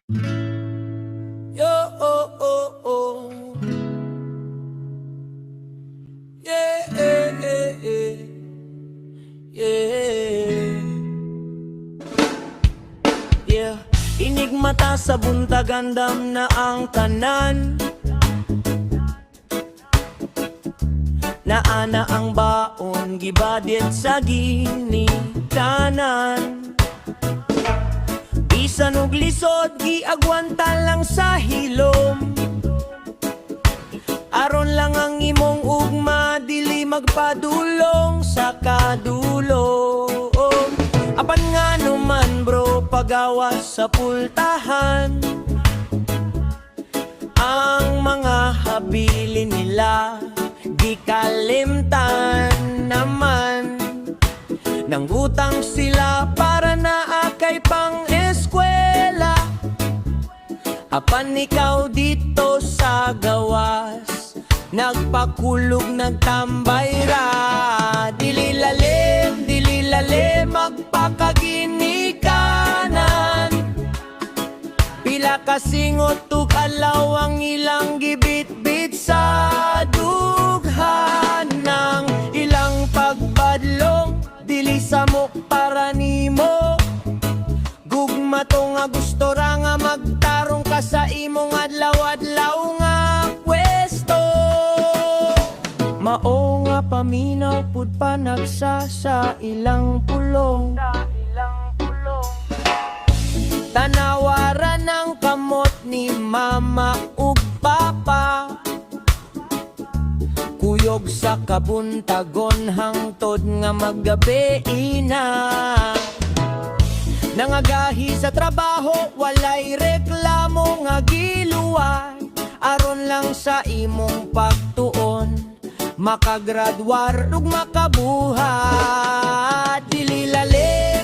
Yo, oh, oh, oh. Yeah, yeah, yeah, yeah. Yeah. Yeah. Inig mata sa buntag andam na ang tanan. Naana ang baon gibadit sa ginikanan. Bisan og lisod giagwanta lang sa hilom. Aron lang ang imong ugma dili magpadulong sa kadulong. Apan nga naman bro pagawas sa pultahan. Ang mga habilin nila di kalimtan naman. Nangutang sila para naakay pang eskwela. Apan ikaw dito sa gawas nagpakulog, nagtambay ra. Dili lalim magpakaginikanan. Pila kasingot ug alaw ang ilang gibit-bit sa dughan ng ilang pagbadlong. Dili samok para nimo. Gugma to nga gusto ra nga magtarong ka sa imong adlaw-adlaw nga pwesto. Mao nga paminaw pud panagsa sa ilang pulong. Tanawaran ng kamot ni mama ug papa. Kuyog sa kabuntagon hangtod nga maggabi na. Nangagahi sa trabaho walay reklamo nga giluway. Aron lang sa imong pagtuon makagradwar ug makabuhat. Dili lalim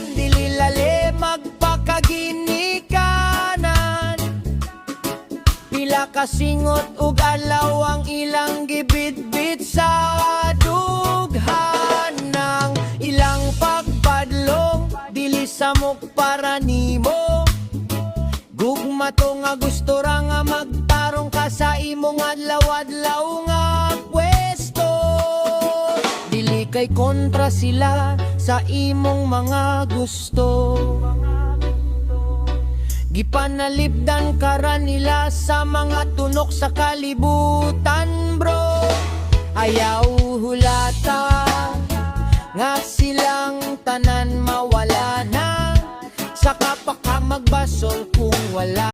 magpakaginikanan. Pila kasingot ug alaw ang ilang gibit-bit sa dughan ng ilang pagpadlong. Dili samok para nimo. Gugma to nga gusto ra nga magtarong ka sa imong adlaw-adlaw nga pwesto. Dili kay kontra sila sa imong mga gusto. Gipanalipdan kara nila sa mga tunok sa kalibutan bro. Ayaw hulata nga silang tanan mawala na. Saka pa ka magbasol kung wala.